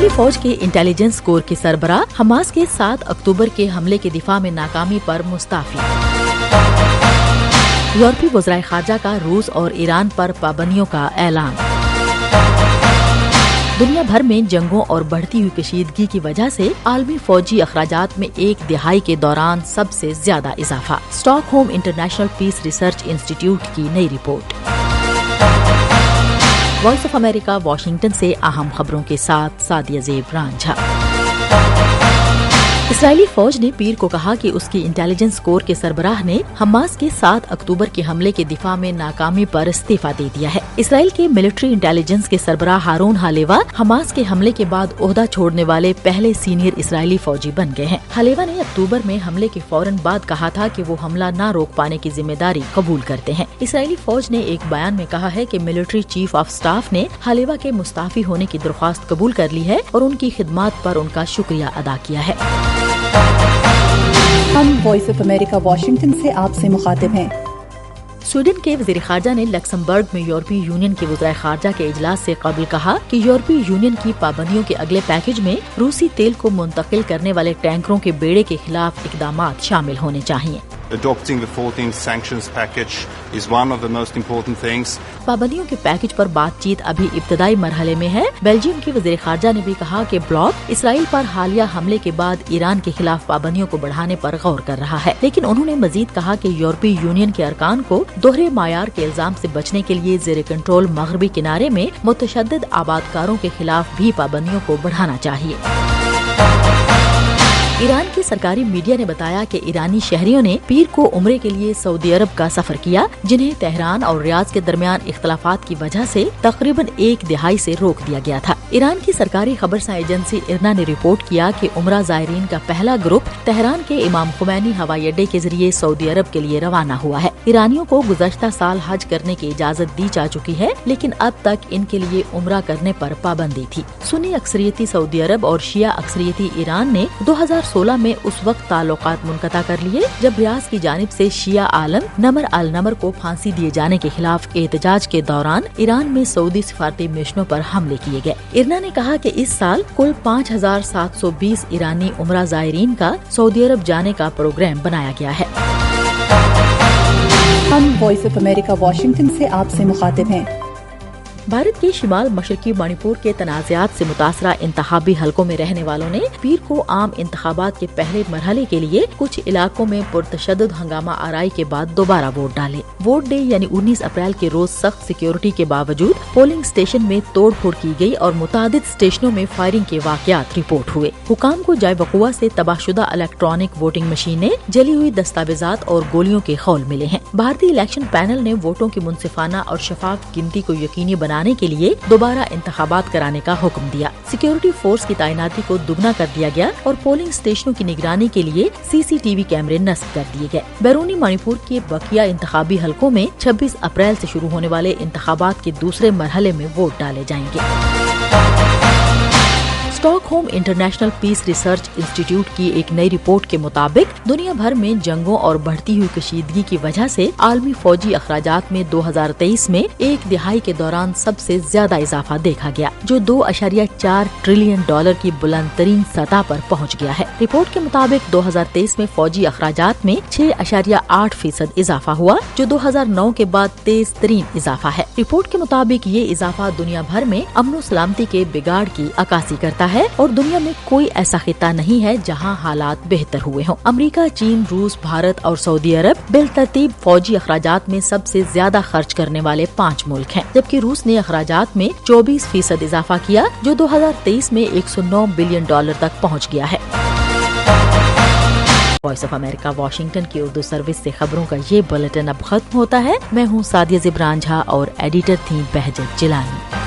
اسرائیلی فوج کے انٹیلیجنس کور کے سربراہ حماس کے 7 اکتوبر کے حملے کے دفاع میں ناکامی پر مستعفی۔ یورپی وزرائے خارجہ کا روس اور ایران پر پابندیوں کا اعلان۔ دنیا بھر میں جنگوں اور بڑھتی ہوئی کشیدگی کی وجہ سے عالمی فوجی اخراجات میں 1 دہائی کے دوران سب سے زیادہ اضافہ۔ Stockholm International Peace Research Institute کی نئی رپورٹ۔ وائس آف امریکہ واشنگٹن سے اہم خبروں کے ساتھ سعدیہ زیب رانجھا۔ اسرائیلی فوج نے پیر کو کہا کہ اس کی انٹیلیجنس کور کے سربراہ نے حماس کے 7 اکتوبر کے حملے کے دفاع میں ناکامی پر استعفیٰ دے دیا ہے۔ اسرائیل کے ملٹری انٹیلیجنس کے سربراہ ہارون حلیوہ حماس کے حملے کے بعد عہدہ چھوڑنے والے پہلے سینئر اسرائیلی فوجی بن گئے ہیں۔ حلیوہ نے اکتوبر میں حملے کے فوراً بعد کہا تھا کہ وہ حملہ نہ روک پانے کی ذمہ داری قبول کرتے ہیں۔ اسرائیلی فوج نے ایک بیان میں کہا ہے کہ ملٹری چیف آف سٹاف نے حلیوہ کے مستعفی ہونے کی درخواست قبول کر لی ہے اور ان کی خدمات پر ان کا شکریہ ادا کیا ہے۔ ہم وائس آف امریکہ واشنگٹن سے آپ سے مخاطب ہیں۔ سویڈن کے وزیر خارجہ نے لکسمبرگ میں یورپی یونین کے وزرائے خارجہ کے اجلاس سے قبل کہا کہ یورپی یونین کی پابندیوں کے اگلے پیکج میں روسی تیل کو منتقل کرنے والے ٹینکروں کے بیڑے کے خلاف اقدامات شامل ہونے چاہئیں۔ Adopting the 14th sanctions package is one of the most important things. پابندیوں کے پیکج پر بات چیت ابھی ابتدائی مرحلے میں ہے۔ بیلجیم کے وزیر خارجہ نے بھی کہا کہ بلاک اسرائیل پر حالیہ حملے کے بعد ایران کے خلاف پابندیوں کو بڑھانے پر غور کر رہا ہے، لیکن انہوں نے مزید کہا کہ یورپی یونین کے ارکان کو دوہرے معیار کے الزام سے بچنے کے لیے زیر کنٹرول مغربی کنارے میں متشدد آبادکاروں کے خلاف بھی پابندیوں کو بڑھانا چاہیے۔ ایران کی سرکاری میڈیا نے بتایا کہ ایرانی شہریوں نے پیر کو عمرے کے لیے سعودی عرب کا سفر کیا، جنہیں تہران اور ریاض کے درمیان اختلافات کی وجہ سے تقریباً 1 دہائی سے روک دیا گیا تھا۔ ایران کی سرکاری خبرساں ایجنسی ارنا نے رپورٹ کیا کہ عمرہ زائرین کا پہلا گروپ تہران کے امام خمینی ہوائی اڈے کے ذریعے سعودی عرب کے لیے روانہ ہوا ہے۔ ایرانیوں کو گزشتہ سال حج کرنے کی اجازت دی جا چکی ہے، لیکن اب تک ان کے لیے عمرہ کرنے پر پابندی تھی۔ سنی اکثریتی سعودی عرب اور شیعہ اکثریتی ایران نے 2016 میں اس وقت تعلقات منقطع کر لیے جب ریاض کی جانب سے شیعہ عالم نمر النمر کو پھانسی دیے جانے کے خلاف احتجاج کے دوران ایران میں سعودی سفارتی مشنوں پر حملے کیے گئے۔ ارنا نے کہا کہ اس سال کل 5720 ایرانی عمرہ زائرین کا سعودی عرب جانے کا پروگرام بنایا گیا ہے۔ ہم وائس آف امریکہ واشنگٹن سے آپ سے مخاطب ہیں۔ بھارت کے شمال مشرقی منی پور کے تنازعات سے متاثرہ انتخابی حلقوں میں رہنے والوں نے پیر کو عام انتخابات کے پہلے مرحلے کے لیے کچھ علاقوں میں پرتشدد ہنگامہ آرائی کے بعد دوبارہ ووٹ ڈالے۔ ووٹ ڈے یعنی 19 اپریل کے روز سخت سیکیورٹی کے باوجود پولنگ اسٹیشن میں توڑ پھوڑ کی گئی اور متعدد اسٹیشنوں میں فائرنگ کے واقعات رپورٹ ہوئے۔ حکام کو جائے وقوع سے تباہ شدہ الیکٹرانک ووٹنگ مشینیں، جلی ہوئی دستاویزات اور گولیوں کے خول ملے ہیں۔ بھارتی الیکشن پینل نے ووٹوں کی منصفانہ اور شفاف گنتی کو یقینی بنانے کے لیے دوبارہ انتخابات کرانے کا حکم دیا۔ سیکیورٹی فورس کی تعیناتی کو دگنا کر دیا گیا اور پولنگ اسٹیشنوں کی نگرانی کے لیے CCTV کیمرے نصب کر دیے گئے۔ بیرونی منی پور کے بقیہ انتخابی حلقوں میں 26 اپریل سے شروع ہونے والے انتخابات کے دوسرے مرحلے میں ووٹ ڈالے جائیں گے۔ Stock home International Peace Research Institute کی ایک نئی رپورٹ کے مطابق دنیا بھر میں جنگوں اور بڑھتی ہوئی کشیدگی کی وجہ سے عالمی فوجی اخراجات میں 2023 میں 1 دہائی کے دوران سب سے زیادہ اضافہ دیکھا گیا، جو $2.4 ٹریلین کی بلند ترین سطح پر پہنچ گیا ہے۔ رپورٹ کے مطابق 2023 میں فوجی اخراجات میں 6.8% اضافہ ہوا، جو 2009 کے بعد تیز ترین اضافہ ہے۔ رپورٹ کے مطابق یہ اضافہ دنیا بھر میں امن و سلامتی کے بگاڑ کی عکاسی کرتا ہے اور دنیا میں کوئی ایسا خطہ نہیں ہے جہاں حالات بہتر ہوئے ہوں۔ امریکہ، چین، روس، بھارت اور سعودی عرب بالترتیب فوجی اخراجات میں سب سے زیادہ خرچ کرنے والے 5 ملک ہیں، جبکہ روس نے اخراجات میں 24% اضافہ کیا، جو 2023 میں $109 بلین تک پہنچ گیا ہے۔ وائس آف امریکہ واشنگٹن کی اردو سروس سے خبروں کا یہ بلیٹن اب ختم ہوتا ہے۔ میں ہوں سعدیہ زیب رانجھا اور ایڈیٹر تھیں بہجت جیلانی۔